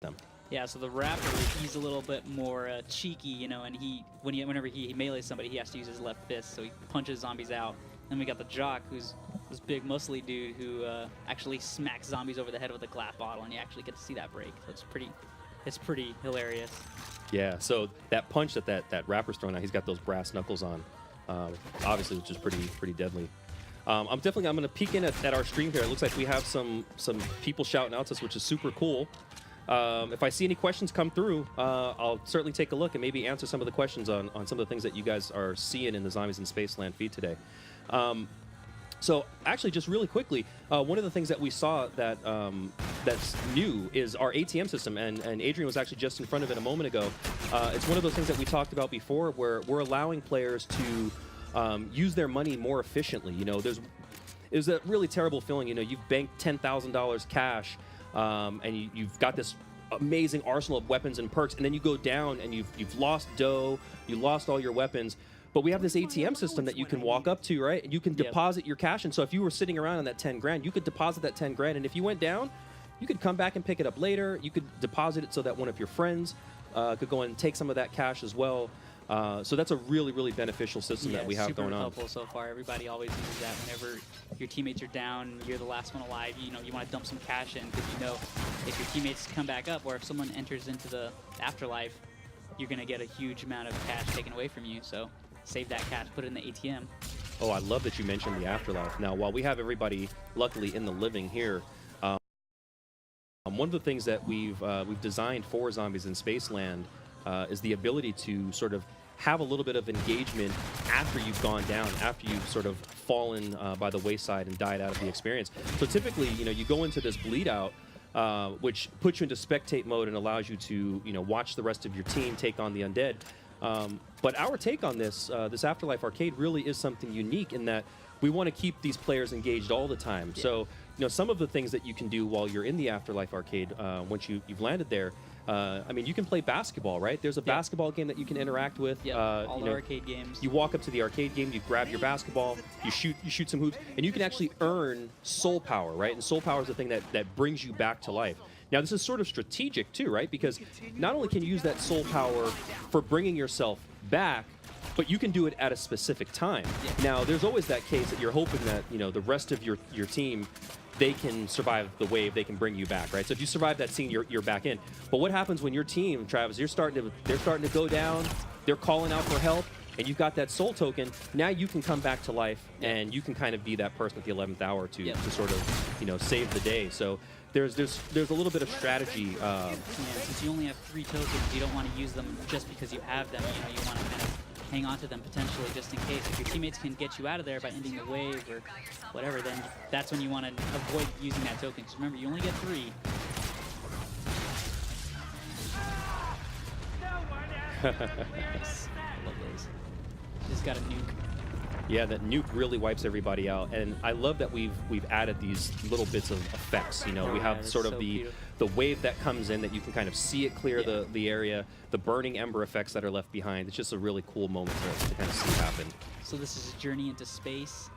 them. Yeah, so the Raptor, he's a little bit more cheeky, you know, and whenever he melees somebody, he has to use his left fist, so he punches zombies out. Then we got the Jock, who's this big, muscly dude who actually smacks zombies over the head with a glass bottle, and you actually get to see that break. So it's pretty hilarious. Yeah, so that punch that Rapper's throwing out, he's got those brass knuckles on, obviously, which is pretty deadly. I'm going to peek in at our stream here. It looks like we have some people shouting out to us, which is super cool. If I see any questions come through, I'll certainly take a look and maybe answer some of the questions on some of the things that you guys are seeing in the Zombies in Spaceland feed today. So actually, just really quickly, one of the things that we saw that that's new is our ATM system, and Adrian was actually just in front of it a moment ago. It's one of those things that we talked about before, where we're allowing players to use their money more efficiently. You know, there's a really terrible feeling. You know, you've banked $10,000 cash, and you've got this amazing arsenal of weapons and perks, and then you go down and you've lost dough, you lost all your weapons. But we have this ATM system that you can walk up to, right? And you can deposit your cash. And so if you were sitting around on that 10 grand, you could deposit that 10 grand. And if you went down, you could come back and pick it up later. You could deposit it so that one of your friends could go and take some of that cash as well. So that's a really beneficial system that we have going on. Super helpful so far. Everybody always uses that whenever your teammates are down, you're the last one alive. You know, you want to dump some cash in because you know if your teammates come back up or if someone enters into the afterlife, you're going to get a huge amount of cash taken away from you. So save that cash, put it in the ATM. Oh, I love that you mentioned the afterlife. Now, while we have everybody luckily in the living here, one of the things that we've designed for Zombies in Spaceland is the ability to sort of have a little bit of engagement after you've gone down, after you've sort of fallen by the wayside and died out of the experience. So typically, you know, you go into this bleed out, which puts you into spectate mode and allows you to, you know, watch the rest of your team take on the undead. But our take on this Afterlife Arcade really is something unique in that we want to keep these players engaged all the time. Yeah. So, you know, some of the things that you can do while you're in the Afterlife Arcade, once you've landed there, I mean, you can play basketball, right? There's a basketball game that you can interact with. All the arcade games. You walk up to the arcade game, you grab your basketball, you shoot some hoops, and you can actually earn soul power, right? And soul power is the thing that brings you back to life. Now, this is sort of strategic, too, right? Because not only can you use that soul power for bringing yourself back, but you can do it at a specific time. Yeah. Now, there's always that case that you're hoping that, you know, the rest of your team, they can survive the wave, they can bring you back, right? So if you survive that scene, you're back in. But what happens when your team, Travis, they're starting to go down, they're calling out for help, and you've got that soul token, now you can come back to life, and you can kind of be that person at the 11th hour to sort of, you know, save the day. So there's a little bit of strategy. Since you only have 3 tokens, you don't want to use them just because you have them. You know, you want to kind of hang on to them potentially just in case. If your teammates can get you out of there by ending the wave or whatever, then that's when you want to avoid using that token. Because remember, you only get 3. Nice. I love those. Just got a nuke. Yeah, that nuke really wipes everybody out, and I love that we've added these little bits of effects. You know, we have sort of the wave that comes in that you can kind of see it clear the area, the burning ember effects that are left behind. It's just a really cool moment to kind of see happen. So this is a journey into space.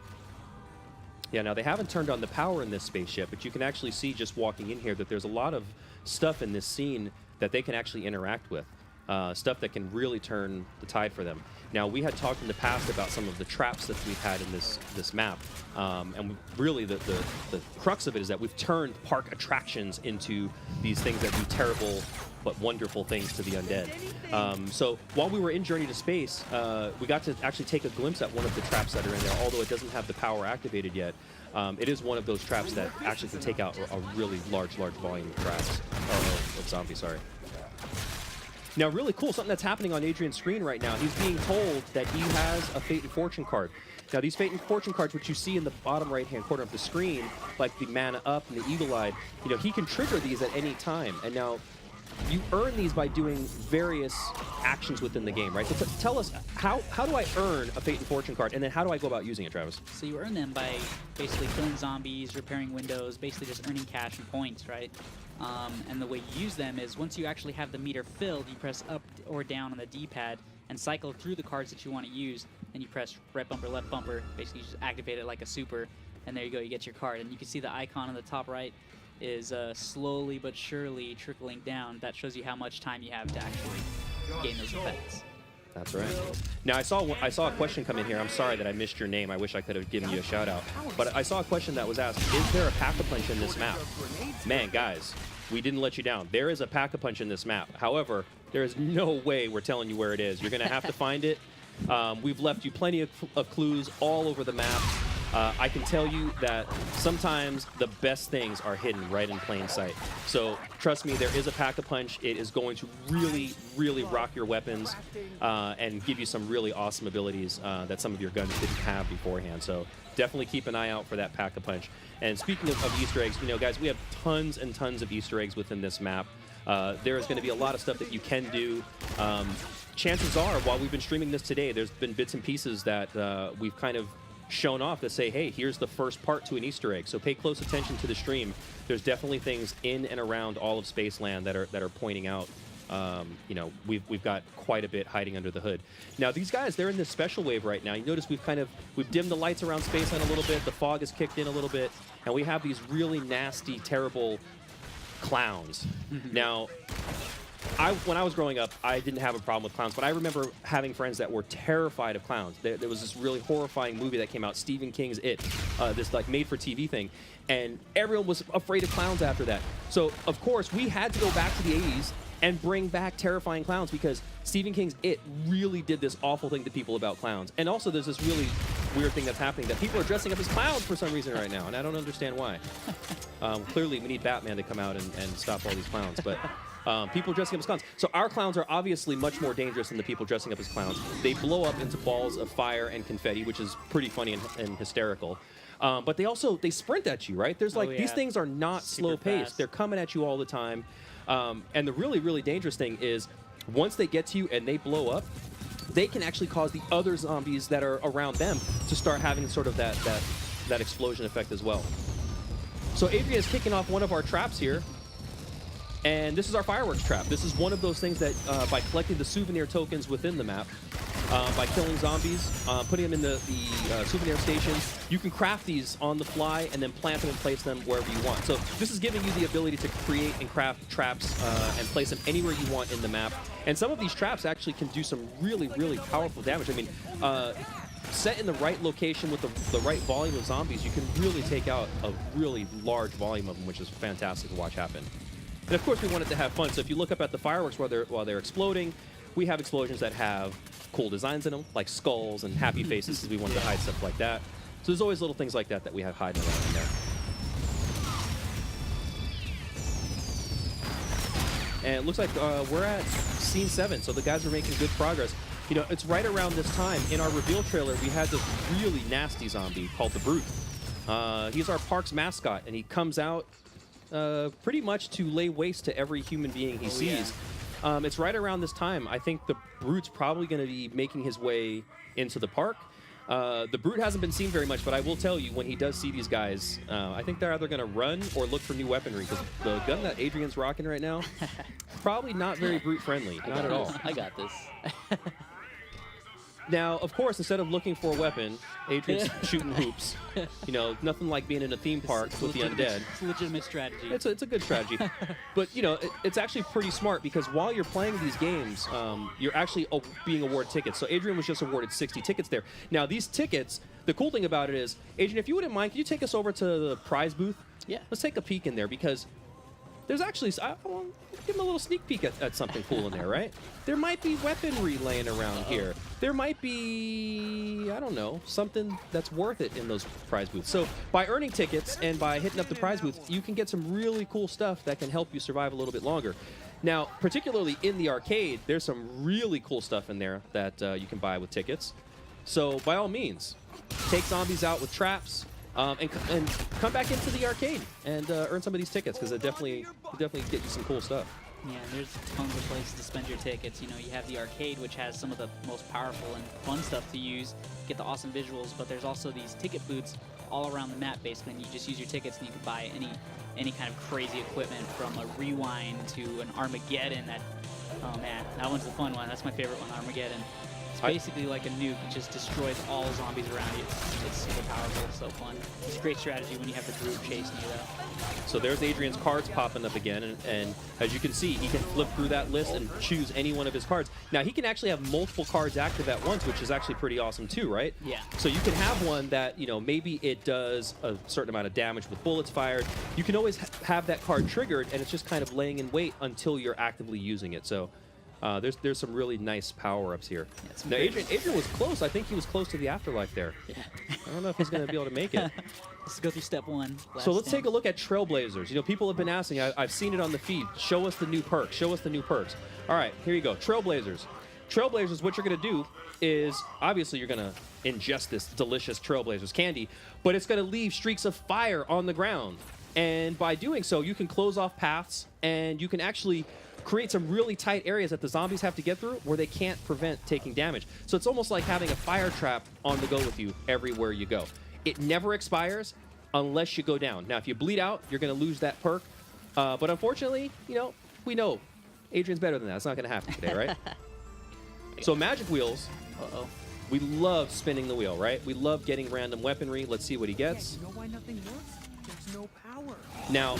Yeah, now they haven't turned on the power in this space yet, but you can actually see just walking in here that there's a lot of stuff in this scene that they can actually interact with. Stuff that can really turn the tide for them. Now, we had talked in the past about some of the traps that we've had in this map, and really the crux of it is that we've turned park attractions into these things that do terrible but wonderful things to the undead. So while we were in Journey to Space, we got to actually take a glimpse at one of the traps that are in there, although it doesn't have the power activated yet. It is one of those traps that actually can take out a really large volume of traps. Of zombies, sorry. Now, really cool, something that's happening on Adrian's screen right now. He's being told that he has a Fate and Fortune card. Now, these Fate and Fortune cards, which you see in the bottom right-hand corner of the screen, like the Mana Up and the Eagle Eye, you know, he can trigger these at any time. And now, you earn these by doing various actions within the game, right? So tell us, how do I earn a Fate and Fortune card, and then how do I go about using it, Travis? So you earn them by basically killing zombies, repairing windows, basically just earning cash and points, right? And the way you use them is once you actually have the meter filled, you press up or down on the D-pad and cycle through the cards that you want to use, and you press right bumper, left bumper, basically you just activate it like a super, and there you go, you get your card. And you can see the icon on the top right. is slowly but surely trickling down. That shows you how much time you have to actually gain those effects. That's right. Now I saw a question come in here. I'm sorry that I missed your name. I wish I could have given you a shout out. But I saw a question that was asked: is there a pack-a-punch in this map? Man, guys, we didn't let you down. There is a pack-a-punch in this map. However, there is no way we're telling you where it is. You're going to have to find it. We've left you plenty of clues all over the map. I can tell you that sometimes the best things are hidden right in plain sight. So trust me, there is a pack-a-punch. It is going to really, really rock your weapons and give you some really awesome abilities that some of your guns didn't have beforehand. So definitely keep an eye out for that pack-a-punch. And speaking of Easter eggs, you know, guys, we have tons and tons of Easter eggs within this map. There is going to be a lot of stuff that you can do. Chances are, while we've been streaming this today, there's been bits and pieces that we've kind of shown off that say, hey, here's the first part to an Easter egg. So pay close attention to the stream. There's definitely things in and around all of Spaceland that are pointing out. You know, we've got quite a bit hiding under the hood. Now these guys, they're in this special wave right now. You notice we've dimmed the lights around Spaceland a little bit. The fog has kicked in a little bit, and we have these really nasty, terrible clowns. Now, when I was growing up, I didn't have a problem with clowns, but I remember having friends that were terrified of clowns. There was this really horrifying movie that came out, Stephen King's It, this like made-for-TV thing, and everyone was afraid of clowns after that. So, of course, we had to go back to the 80s and bring back terrifying clowns because Stephen King's It really did this awful thing to people about clowns. And also, there's this really weird thing that's happening that people are dressing up as clowns for some reason right now, and I don't understand why. Clearly, we need Batman to come out and stop all these clowns, but people dressing up as clowns. So our clowns are obviously much more dangerous than the people dressing up as clowns. They blow up into balls of fire and confetti, which is pretty funny and hysterical. But they sprint at you, right? There's like, these things are not slow paced. They're coming at you all the time. And the really, really dangerous thing is once they get to you and they blow up, they can actually cause the other zombies that are around them to start having sort of that explosion effect as well. So Adrian is kicking off one of our traps here. And this is our fireworks trap. This is one of those things that by collecting the souvenir tokens within the map, by killing zombies, putting them in the souvenir stations, you can craft these on the fly and then plant them and place them wherever you want. So this is giving you the ability to create and craft traps and place them anywhere you want in the map. And some of these traps actually can do some really, really powerful damage. I mean, set in the right location with the right volume of zombies, you can really take out a really large volume of them, which is fantastic to watch happen. And of course, we want it to have fun. So if you look up at the fireworks while they're exploding, we have explosions that have cool designs in them, like skulls and happy faces, because we wanted to hide stuff like that. So there's always little things like that we have hiding around in there. And it looks like we're at scene 7, so the guys are making good progress. You know, it's right around this time. In our reveal trailer, we had this really nasty zombie called the Brute. He's our park's mascot, and he comes out pretty much to lay waste to every human being he sees. Yeah. It's right around this time. I think the Brute's probably going to be making his way into the park. The Brute hasn't been seen very much, but I will tell you, when he does see these guys, I think they're either going to run or look for new weaponry, because the gun that Adrian's rocking right now, probably not very Brute-friendly. Not at all. I got this. Now, of course, instead of looking for a weapon, Adrian's shooting hoops. You know, nothing like being in a theme park with the undead. It's a legitimate strategy. It's a good strategy. But, you know, it's actually pretty smart, because while you're playing these games, you're actually being awarded tickets. So Adrian was just awarded 60 tickets there. Now, these tickets, the cool thing about it is, Adrian, if you wouldn't mind, can you take us over to the prize booth? Yeah. Let's take a peek in there, because there's actually, I'll give him a little sneak peek at something cool in there, right? There might be weaponry laying around here. There might be, I don't know, something that's worth it in those prize booths. So by earning tickets and by hitting up the prize booth, you can get some really cool stuff that can help you survive a little bit longer. Now, particularly in the arcade, there's some really cool stuff in there that you can buy with tickets. So by all means, take zombies out with traps. And come back into the arcade and earn some of these tickets, because it definitely get you some cool stuff. Yeah, and there's tons of places to spend your tickets. You know, you have the arcade, which has some of the most powerful and fun stuff to use, get the awesome visuals, but there's also these ticket booths all around the map, basically, and you just use your tickets and you can buy any kind of crazy equipment, from a rewind to an Armageddon. Oh man, that one's the fun one. That's my favorite one, Armageddon. It's basically like a nuke. It just destroys all zombies around you. It's super powerful, so fun. It's a great strategy when you have the group chasing you, though. So there's Adrian's cards popping up again, and as you can see, he can flip through that list and choose any one of his cards. Now, he can actually have multiple cards active at once, which is actually pretty awesome too, right? Yeah. So you can have one that, you know, maybe it does a certain amount of damage with bullets fired. You can always have that card triggered, and it's just kind of laying in wait until you're actively using it. So there's some really nice power-ups here. Yeah, now, Adrian was close. I think he was close to the afterlife there. Yeah. I don't know if he's going to be able to make it. Let's go through step 1. So let's take a look at Trailblazers. You know, people have been asking. I've seen it on the feed. Show us the new perks. Show us the new perks. All right, here you go. Trailblazers. Trailblazers, what you're going to do is, obviously, you're going to ingest this delicious Trailblazers candy, but it's going to leave streaks of fire on the ground. And by doing so, you can close off paths, and you can actually create some really tight areas that the zombies have to get through where they can't prevent taking damage. So it's almost like having a fire trap on the go with you everywhere you go. It never expires unless you go down. Now, if you bleed out, you're going to lose that perk. But unfortunately, you know, we know Adrian's better than that. It's not going to happen today, right? So magic wheels. Uh-oh. We love spinning the wheel, right? We love getting random weaponry. Let's see what he gets. You know why nothing works? There's no power. Now,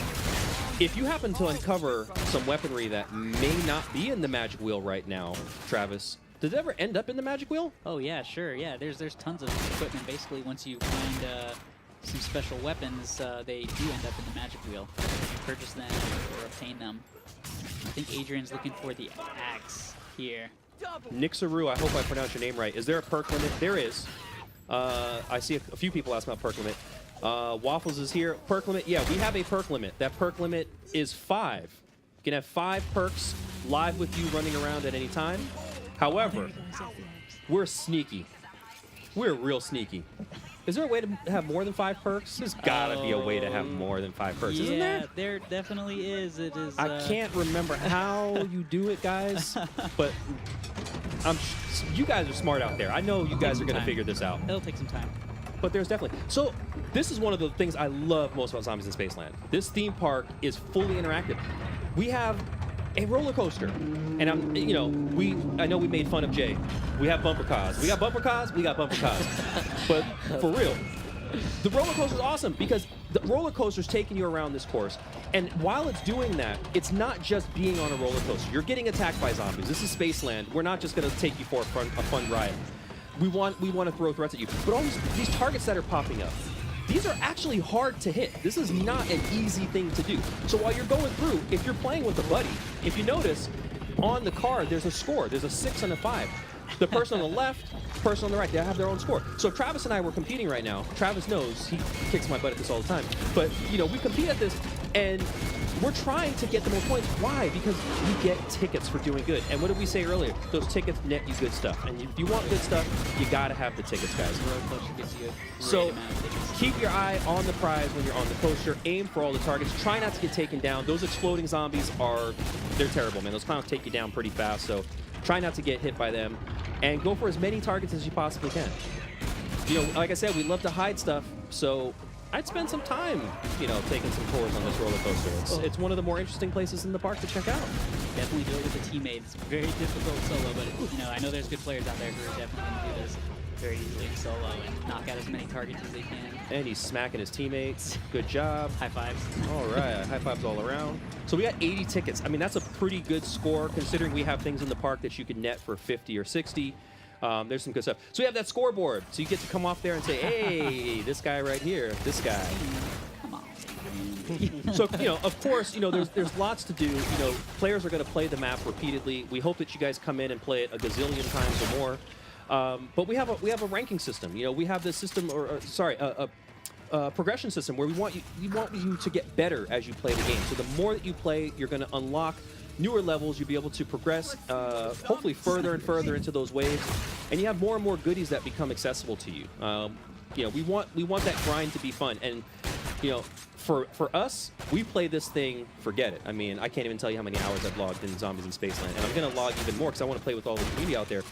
if you happen to uncover some weaponry that may not be in the magic wheel right now, Travis, does it ever end up in the magic wheel? Oh yeah, sure. Yeah, there's tons of equipment. Basically, once you find some special weapons, they do end up in the magic wheel. You purchase them or obtain them. I think Adrian's looking for the axe here. Nixaru, I hope I pronounced your name right. Is there a perk limit? There is. I see a few people ask about perk limit. Waffles is here. Perk limit? Yeah, we have a perk limit. That perk limit is 5. You can have 5 perks live with you running around at any time. However, we're sneaky. We're real sneaky. Is there a way to have more than 5 perks? There's gotta be a way to have more than 5 perks, isn't there? Yeah, there definitely is. It is. I can't remember how you do it, guys, but you guys are smart out there. I know you guys are going to figure this out. It'll take some time. But there's definitely... So this is one of the things I love most about Zombies in Spaceland. This theme park is fully interactive. We have a roller coaster. And I know we made fun of Jay. We have bumper cars. We got bumper cars, we got bumper cars. But for real, the roller coaster is awesome because the roller coaster is taking you around this course. And while it's doing that, it's not just being on a roller coaster. You're getting attacked by zombies. This is Spaceland. We're not just going to take you for a fun ride. We want to throw threats at you. But all these targets that are popping up, these are actually hard to hit. This is not an easy thing to do. So while you're going through, if you're playing with a buddy, if you notice, on the card, there's a score. There's a 6 and a 5. The person on the left, person on the right, they have their own score. So if Travis and I were competing right now, Travis knows, he kicks my butt at this all the time. But, you know, we compete at this, and we're trying to get the more points. Why? Because we get tickets for doing good. And what did we say earlier? Those tickets net you good stuff. And if you want good stuff, you got to have the tickets, guys. The roller coaster gives you a great So amount of tickets. keep your eye on the prize when you're on the coaster. Aim for all the targets. Try not to get taken down. Those exploding zombies they're terrible, man. Those clowns take you down pretty fast. So try not to get hit by them. And go for as many targets as you possibly can. You know, like I said, we love to hide stuff. So I'd spend some time, you know, taking some tours on this roller coaster. It's one of the more interesting places in the park to check out. Definitely do it with a teammate. It's very difficult solo, but you know, I know there's good players out there who are definitely going to do this very easily solo and knock out as many targets as they can. And he's smacking his teammates. Good job. High fives. All right, high fives all around. So we got 80 tickets. I mean, that's a pretty good score considering we have things in the park that you can net for 50 or 60. There's some good stuff. So we have that scoreboard. So you get to come off there and say, hey, this guy right here, this guy. Come on. So, you know, of course, you know, there's lots to do. You know, players are going to play the map repeatedly. We hope that you guys come in and play it a gazillion times or more. But we have a ranking system. You know, we have this system, a progression system where we want you to get better as you play the game. So the more that you play, you're going to unlock newer levels. You'll be able to progress, hopefully further and further into those waves, and you have more and more goodies that become accessible to you. You know, we want that grind to be fun, and you know, for us, we play this thing. Forget it. I mean, I can't even tell you how many hours I've logged in Zombies in Spaceland, and I'm going to log even more because I want to play with all the community out there.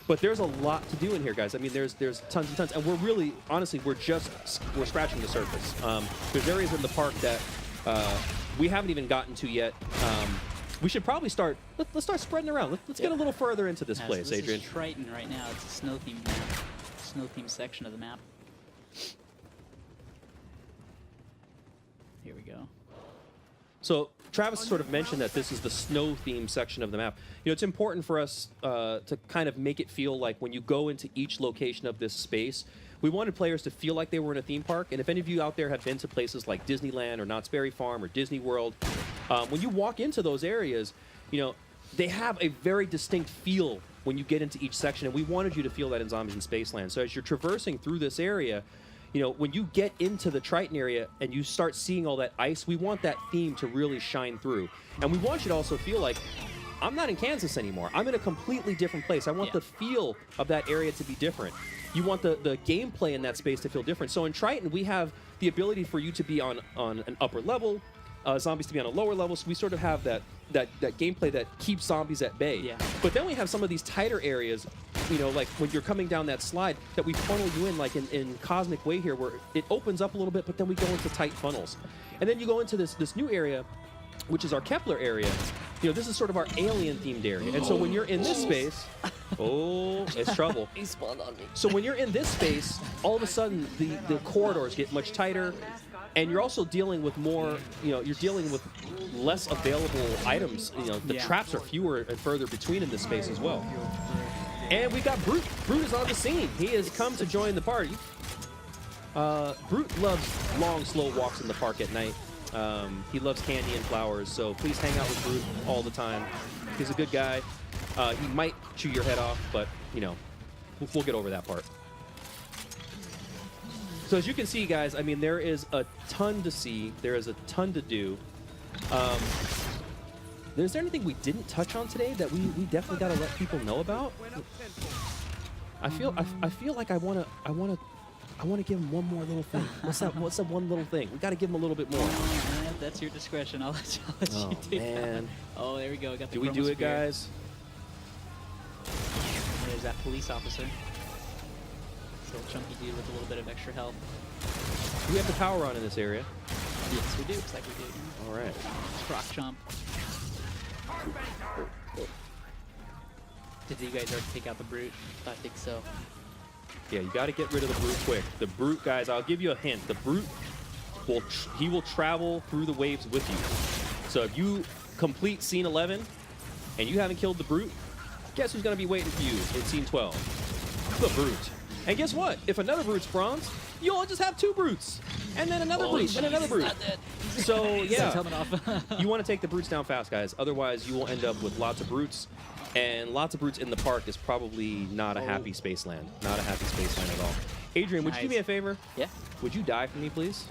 But there's a lot to do in here, guys. I mean, there's tons and tons, and we're really, honestly, we're scratching the surface. There's areas in the park that we haven't even gotten to yet. we should probably start. Let's start spreading around. Let's get a little further into this Yeah, place, so this Adrian. is Triton right now. It's a snow themed map. Snow themed section of the map. Here we go. So Travis sort of mentioned that this is the snow-themed section of the map. You know, it's important for us to kind of make it feel like when you go into each location of this space, we wanted players to feel like they were in a theme park. And if any of you out there have been to places like Disneyland or Knott's Berry Farm or Disney World, when you walk into those areas, you know, they have a very distinct feel when you get into each section. And we wanted you to feel that in Zombies in Spaceland. So as you're traversing through this area, you know, when you get into the Triton area and you start seeing all that ice, we want that theme to really shine through. And we want you to also feel like, I'm not in Kansas anymore. I'm in a completely different place. I want the feel of that area to be different. You want the gameplay in that space to feel different. So in Triton, we have the ability for you to be on an upper level, zombies to be on a lower level. So we sort of have that gameplay that keeps zombies at bay. Yeah. But then we have some of these tighter areas, you know, like when you're coming down that slide, that we funnel you in, like in Cosmic Way here, where it opens up a little bit, but then we go into tight funnels. And then you go into this new area, which is our Kepler area. You know, this is sort of our alien-themed area. And so when you're in this space, oh, it's trouble. He spawned on me. So when you're in this space, all of a sudden the corridors get much tighter, and you're also dealing with more, you know, you're dealing with less available items. You know, the traps are fewer and further between in this space as well. And we got Brute. Brute is on the scene. He has come to join the party. Brute loves long, slow walks in the park at night. He loves candy and flowers, so please hang out with Brute all the time. He's a good guy. He might chew your head off, but, you know, we'll get over that part. So as you can see, guys, I mean, there is a ton to see. There is a ton to do. Is there anything we didn't touch on today that we definitely got to let people know about? I feel like I want to give him one more little thing. What's that one little thing? We got to give him a little bit more. That's your discretion. I'll let Oh, you do man. that. Oh, there we go. Got the Do we do it, chromosphere. guys? There's that police officer. This little chunky dude with a little bit of extra health. Do we have the power on in this area? Yes, we do. Looks like we do. All right. Croc chomp. Did you guys already take out the Brute? I think so. Yeah, you got to get rid of the Brute quick. The Brute, guys, I'll give you a hint. The Brute will travel through the waves with you. So if you complete scene 11 and you haven't killed the Brute, guess who's going to be waiting for you in scene 12? The Brute. And guess what? If another Brute's bronze, you'll just have two Brutes. And then another Brute, and another Brute. So, yeah. Helmet off. You want to take the Brutes down fast, guys. Otherwise, you will end up with lots of Brutes. And lots of Brutes in the park is probably not a happy Spaceland. Not a happy Spaceland at all. Adrian, would you do me a favor? Yeah. Would you die for me, please?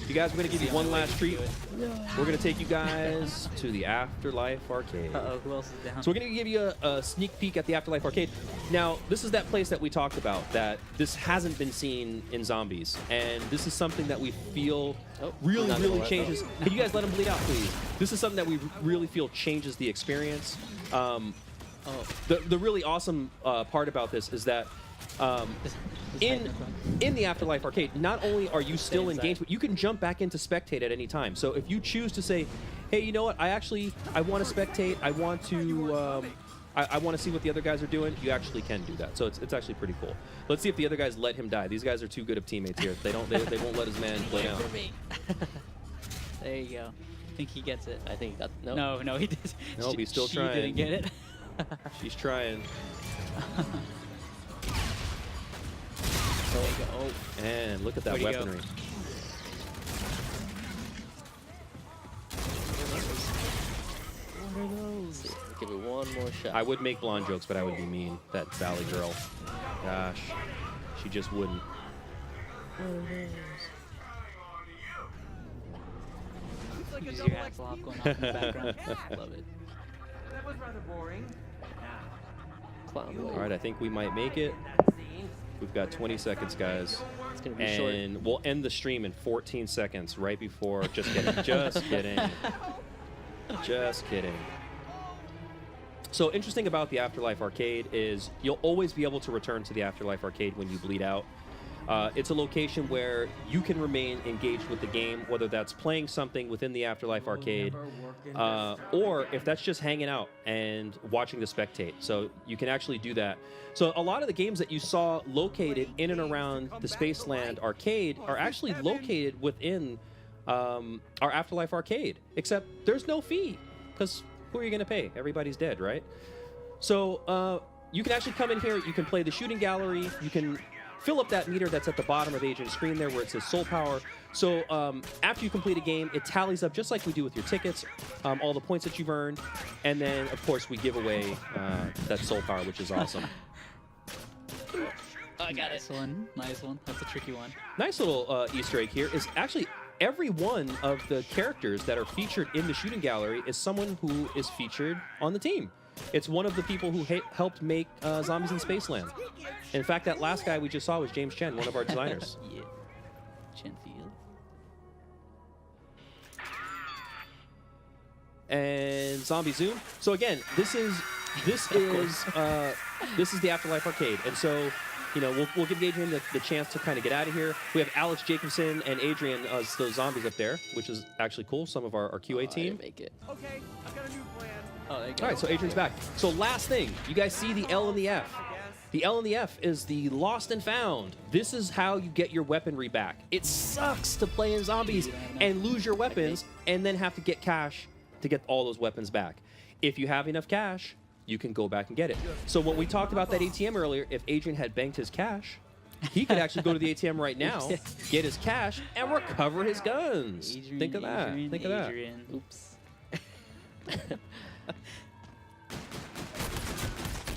You guys, we're going to give you one last treat. We're going to take you guys to the Afterlife Arcade. Uh-oh, who else is down? So we're going to give you a sneak peek at the Afterlife Arcade. Now, this is that place that we talked about, that this hasn't been seen in Zombies. And this is something that we feel really changes. Can you guys let him bleed out, please? This is something that we really feel changes the experience. The really awesome part about this is that in the Afterlife Arcade, not only are you still engaged, but you can jump back into spectate at any time. So if you choose to say, hey, you know what, I want to spectate, I want to see what the other guys are doing, you actually can do that. So it's actually pretty cool. Let's see if the other guys let him die. These guys are too good of teammates here. They won't let his man play down. There you go. I think he gets it. I think that No, he did. Nope, he's still she trying. didn't get it. She's trying. There you go. Oh, And look at that Where'd he go? weaponry. What are those? Give it one more shot. I would make blonde jokes, but I would be mean. That Valley girl. Gosh. She just wouldn't. Like a use double your XP Axolotl going off in the background. Love it. That was rather boring. Clown boy. All right, I think we might make it. We've got 20 seconds, guys. It's gonna be short. And we'll end the stream in 14 seconds, right before. Just kidding. Just kidding. Just kidding. So interesting about the Afterlife Arcade is you'll always be able to return to the Afterlife Arcade when you bleed out. It's a location where you can remain engaged with the game, whether that's playing something within the Afterlife arcade, or if that's just hanging out and watching the spectate. So you can actually do that. So a lot of the games that you saw located in and around the Spaceland arcade are actually located within our Afterlife arcade, except there's no fee, because who are you going to pay? Everybody's dead, right? So you can actually come in here, you can play the shooting gallery, you can fill up that meter that's at the bottom of Adrian's screen there where it says soul power. So after you complete a game, it tallies up just like we do with your tickets, all the points that you've earned, and then, of course, we give away that soul power, which is awesome. I got it. Nice one. That's a tricky one. Nice little Easter egg here is actually every one of the characters that are featured in the shooting gallery is someone who is featured on the team. It's one of the people who helped make Zombies in Spaceland. In fact, that last guy we just saw was James Chen, one of our designers. Yeah. Chenfield. And Zombie Zoom. So again, this is the Afterlife arcade, and so we'll give Adrian the chance to kind of get out of here. We have Alex Jacobson and Adrian as those zombies up there, which is actually cool. Some of our QA I team. didn't make it. Okay, I've got a new plan. Oh, there you go. All right, so Adrian's back. So last thing, you guys see the L and the F. I guess. The L and the F is the lost and found. This is how you get your weaponry back. It sucks to play in zombies and lose your weapons and then have to get cash to get all those weapons back. If you have enough cash, you can go back and get it. So when we talked about that ATM earlier, if Adrian had banked his cash, he could actually go to the ATM right now, get his cash, and recover his guns. Think of that. Think of that. Oops. There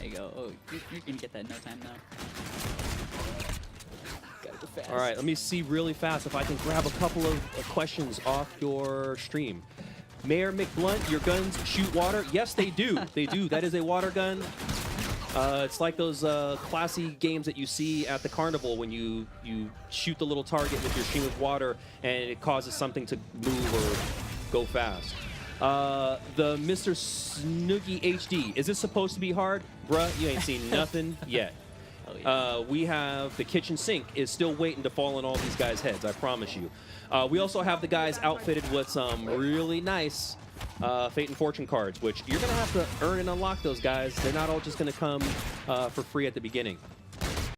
you go. Oh, you're gonna get that in no time now. Gotta go fast. All right, let me see really fast if I can grab a couple of questions off your stream. Mayor McBlunt, your guns shoot water? Yes, they do. They do. That is a water gun. It's like those classy games that you see at the carnival when you shoot the little target with your stream of water and it causes something to move or go fast. The Mr. Snooky HD. Is this supposed to be hard? Bruh, you ain't seen nothing yet. Oh, yeah. We have the kitchen sink is still waiting to fall on all these guys' heads, I promise you. We also have the guys outfitted with some really nice Fate and Fortune cards, which you're going to have to earn and unlock those guys. They're not all just going to come for free at the beginning.